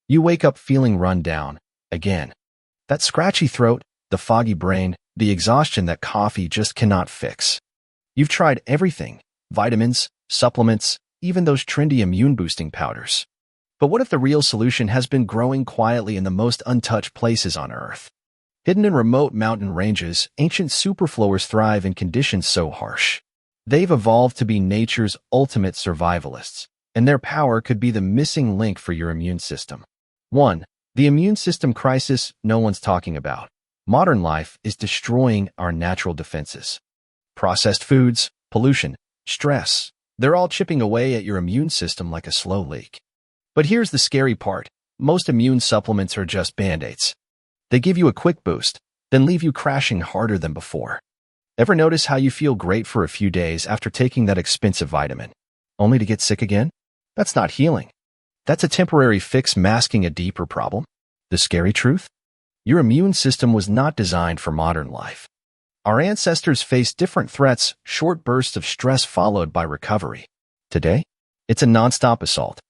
You wake up feeling run down again. That scratchy throat, the foggy brain, the exhaustion that coffee just cannot fix. You've tried everything, vitamins, supplements, even those trendy immune-boosting powders. But what if the real solution has been growing quietly in the most untouched places on Earth? Hidden in remote mountain ranges, ancient superflowers thrive in conditions so harsh. They've evolved to be nature's ultimate survivalists, and their power could be the missing link for your immune system. 1. The immune system crisis no one's talking about. Modern life is destroying our natural defenses. Processed foods, pollution, stress, they're all chipping away at your immune system like a slow leak. But here's the scary part. Most immune supplements are just band-aids. They give you a quick boost, then leave you crashing harder than before. Ever notice how you feel great for a few days after taking that expensive vitamin, only to get sick again? That's not healing. That's a temporary fix masking a deeper problem. The scary truth? Your immune system was not designed for modern life. Our ancestors faced different threats, short bursts of stress followed by recovery. Today, it's a nonstop assault.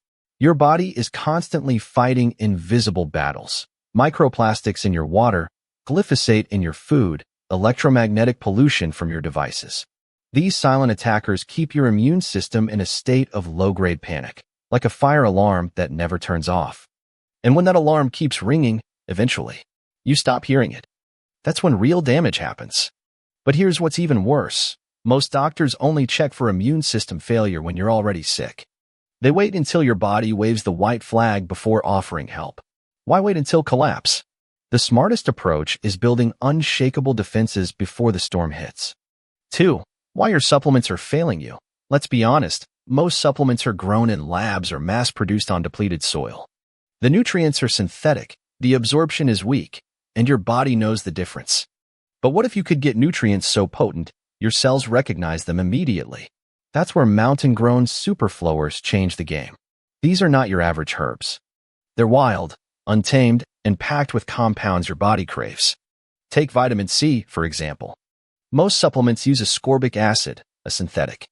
Your body is constantly fighting invisible battles. Microplastics in your water, glyphosate in your food, electromagnetic pollution from your devices. These silent attackers keep your immune system in a state of low-grade panic, like a fire alarm that never turns off. And when that alarm keeps ringing, eventually, you stop hearing it. That's when real damage happens. But here's what's even worse. Most doctors only check for immune system failure when you're already sick. They wait until your body waves the white flag before offering help. Why wait until collapse? The smartest approach is building unshakable defenses before the storm hits. 2. Why your supplements are failing you. Let's be honest, most supplements are grown in labs or mass-produced on depleted soil. The nutrients are synthetic, the absorption is weak, and your body knows the difference. But what if you could get nutrients so potent, your cells recognize them immediately? That's where mountain-grown superflowers change the game. These are not your average herbs. They're wild, untamed, and packed with compounds your body craves. Take vitamin C, for example. Most supplements use ascorbic acid, a synthetic,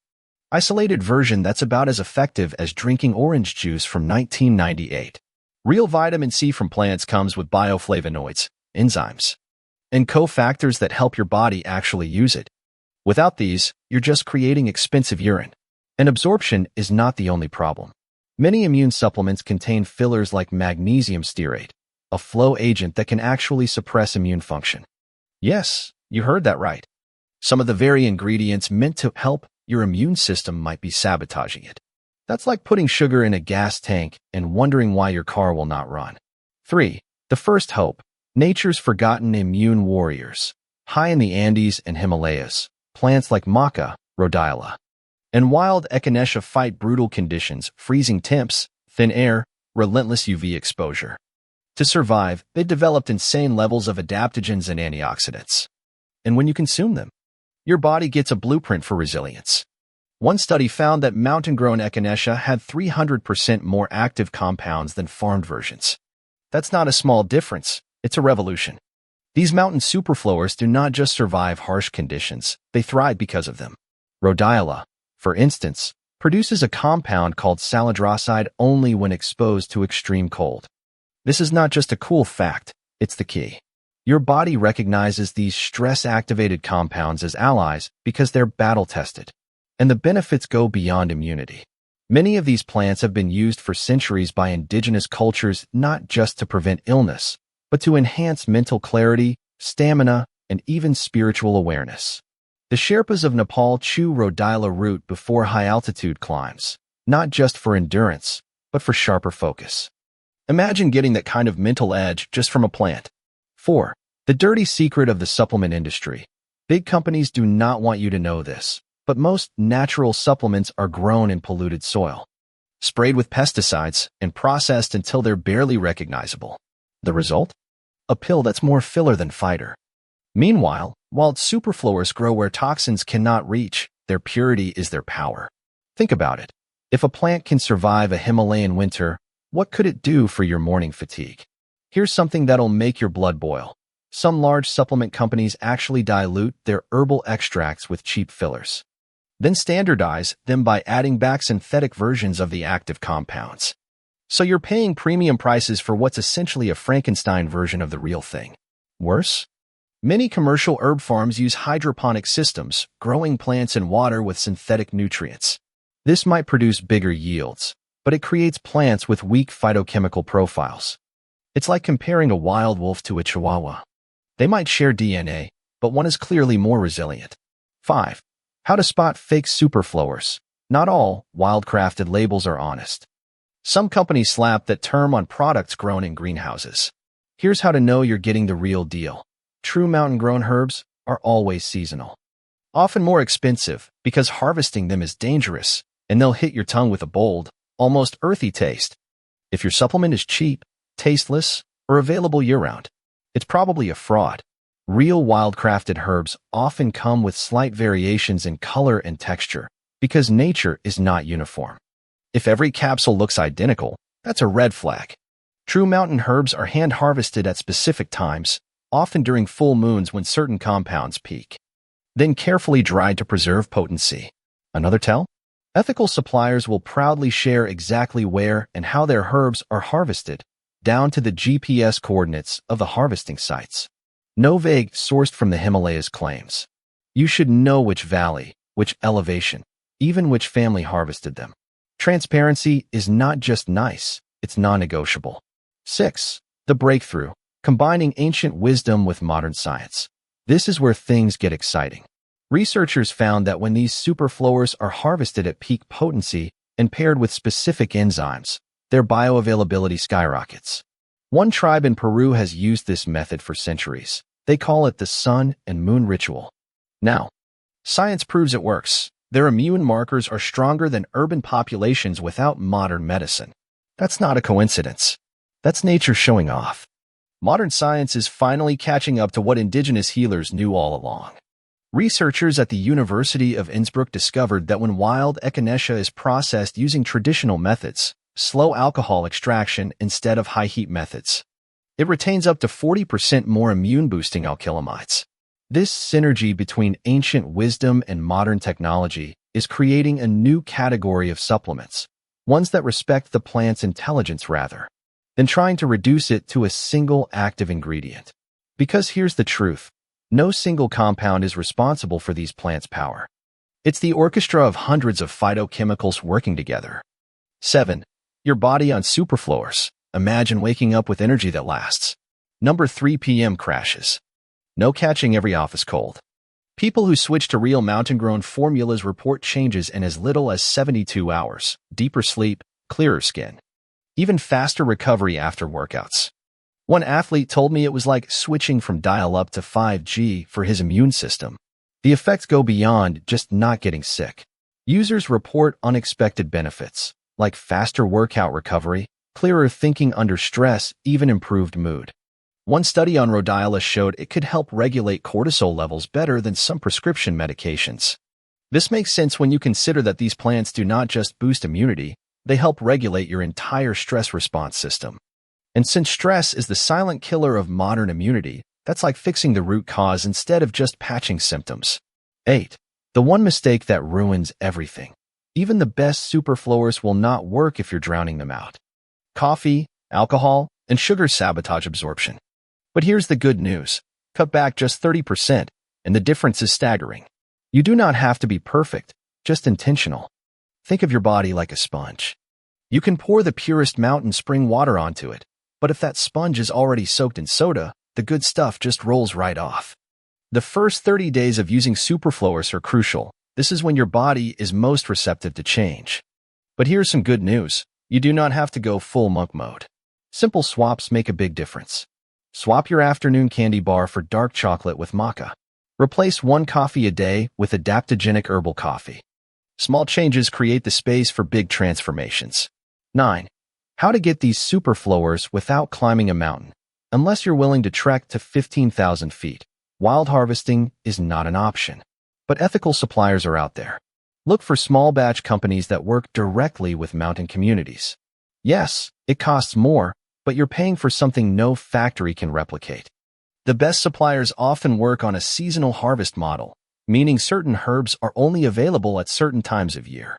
isolated version that's about as effective as drinking orange juice from 1998. Real vitamin C from plants comes with bioflavonoids, enzymes, and cofactors that help your body actually use it. Without these, you're just creating expensive urine. And absorption is not the only problem. Many immune supplements contain fillers like magnesium stearate, a flow agent that can actually suppress immune function. Yes, you heard that right. Some of the very ingredients meant to help your immune system might be sabotaging it. That's like putting sugar in a gas tank and wondering why your car will not run. 3. The first hope. Nature's forgotten immune warriors. High in the Andes and Himalayas, plants like maca, rhodiola, and wild echinacea fight brutal conditions, freezing temps, thin air, relentless UV exposure. To survive, they developed insane levels of adaptogens and antioxidants. And when you consume them, your body gets a blueprint for resilience. One study found that mountain-grown echinacea had 300% more active compounds than farmed versions. That's not a small difference, it's a revolution. These mountain superflowers do not just survive harsh conditions, they thrive because of them. Rhodiola, for instance, produces a compound called salidroside only when exposed to extreme cold. This is not just a cool fact, it's the key. Your body recognizes these stress-activated compounds as allies because they're battle-tested, and the benefits go beyond immunity. Many of these plants have been used for centuries by indigenous cultures not just to prevent illness, but to enhance mental clarity, stamina, and even spiritual awareness. The Sherpas of Nepal chew rhodiola root before high-altitude climbs, not just for endurance, but for sharper focus. Imagine getting that kind of mental edge just from a plant. 4. The dirty secret of the supplement industry. Big companies do not want you to know this, but most natural supplements are grown in polluted soil, sprayed with pesticides, and processed until they're barely recognizable. The result? A pill that's more filler than fighter. Meanwhile, wild superflowers grow where toxins cannot reach, their purity is their power. Think about it. If a plant can survive a Himalayan winter, what could it do for your morning fatigue? Here's something that'll make your blood boil. Some large supplement companies actually dilute their herbal extracts with cheap fillers, then standardize them by adding back synthetic versions of the active compounds. So you're paying premium prices for what's essentially a Frankenstein version of the real thing. Worse? Many commercial herb farms use hydroponic systems, growing plants in water with synthetic nutrients. This might produce bigger yields, but it creates plants with weak phytochemical profiles. It's like comparing a wild wolf to a chihuahua. They might share DNA, but one is clearly more resilient. 5. How to spot fake superflowers. Not all wildcrafted labels are honest. Some companies slap that term on products grown in greenhouses. Here's how to know you're getting the real deal. True mountain-grown herbs are always seasonal. Often more expensive because harvesting them is dangerous, and they'll hit your tongue with a bold, almost earthy taste. If your supplement is cheap, tasteless, or available year-round, it's probably a fraud. Real wildcrafted herbs often come with slight variations in color and texture because nature is not uniform. If every capsule looks identical, that's a red flag. True mountain herbs are hand-harvested at specific times, often during full moons when certain compounds peak. Then carefully dried to preserve potency. Another tell? Ethical suppliers will proudly share exactly where and how their herbs are harvested, down to the GPS coordinates of the harvesting sites. No vague sourced from the Himalayas claims. You should know which valley, which elevation, even which family harvested them. Transparency is not just nice, it's non-negotiable. 6. The breakthrough, combining ancient wisdom with modern science. This is where things get exciting. Researchers found that when these superflowers are harvested at peak potency and paired with specific enzymes, their bioavailability skyrockets. One tribe in Peru has used this method for centuries. They call it the sun and moon ritual. Now, science proves it works. Their immune markers are stronger than urban populations without modern medicine. That's not a coincidence. That's nature showing off. Modern science is finally catching up to what indigenous healers knew all along. Researchers at the University of Innsbruck discovered that when wild echinacea is processed using traditional methods, slow alcohol extraction instead of high-heat methods, it retains up to 40% more immune-boosting alkylamides. This synergy between ancient wisdom and modern technology is creating a new category of supplements, ones that respect the plant's intelligence rather than trying to reduce it to a single active ingredient. Because here's the truth. No single compound is responsible for these plants' power. It's the orchestra of hundreds of phytochemicals working together. 7. Your body on superflowers. Imagine waking up with energy that lasts. Number 3 p.m. crashes. No catching every office cold. People who switch to real mountain-grown formulas report changes in as little as 72 hours, deeper sleep, clearer skin, even faster recovery after workouts. One athlete told me it was like switching from dial-up to 5G for his immune system. The effects go beyond just not getting sick. Users report unexpected benefits, like faster workout recovery, clearer thinking under stress, even improved mood. One study on rhodiola showed it could help regulate cortisol levels better than some prescription medications. This makes sense when you consider that these plants do not just boost immunity, they help regulate your entire stress response system. And since stress is the silent killer of modern immunity, that's like fixing the root cause instead of just patching symptoms. 8. The one mistake that ruins everything. Even the best superflowers will not work if you're drowning them out. Coffee, alcohol, and sugar sabotage absorption. But here's the good news. Cut back just 30%, and the difference is staggering. You do not have to be perfect, just intentional. Think of your body like a sponge. You can pour the purest mountain spring water onto it, but if that sponge is already soaked in soda, the good stuff just rolls right off. The first 30 days of using superflowers are crucial. This is when your body is most receptive to change. But here's some good news. You do not have to go full monk mode. Simple swaps make a big difference. Swap your afternoon candy bar for dark chocolate with maca. Replace one coffee a day with adaptogenic herbal coffee. Small changes create the space for big transformations. 9. How to get these superflowers without climbing a mountain. Unless you're willing to trek to 15,000 feet, wild harvesting is not an option. But ethical suppliers are out there. Look for small batch companies that work directly with mountain communities. Yes, it costs more, but you're paying for something no factory can replicate. The best suppliers often work on a seasonal harvest model, meaning certain herbs are only available at certain times of year.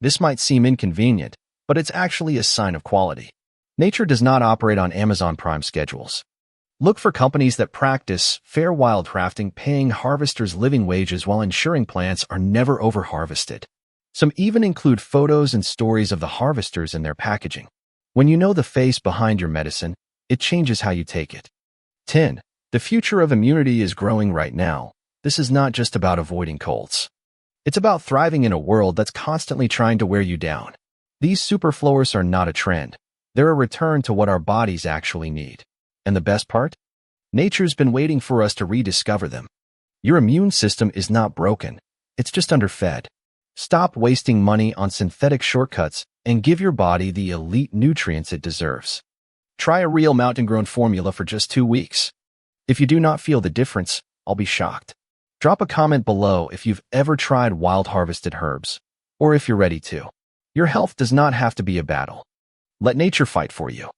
This might seem inconvenient, but it's actually a sign of quality. Nature does not operate on Amazon Prime schedules. Look for companies that practice fair wildcrafting, paying harvesters living wages while ensuring plants are never over-harvested. Some even include photos and stories of the harvesters in their packaging. When you know the face behind your medicine, it changes how you take it. 10. The future of immunity is growing right now. This is not just about avoiding colds. It's about thriving in a world that's constantly trying to wear you down. These superflowers are not a trend. They're a return to what our bodies actually need. And the best part? Nature's been waiting for us to rediscover them. Your immune system is not broken. It's just underfed. Stop wasting money on synthetic shortcuts and give your body the elite nutrients it deserves. Try a real mountain-grown formula for just 2 weeks. If you do not feel the difference, I'll be shocked. Drop a comment below if you've ever tried wild-harvested herbs, or if you're ready to. Your health does not have to be a battle. Let nature fight for you.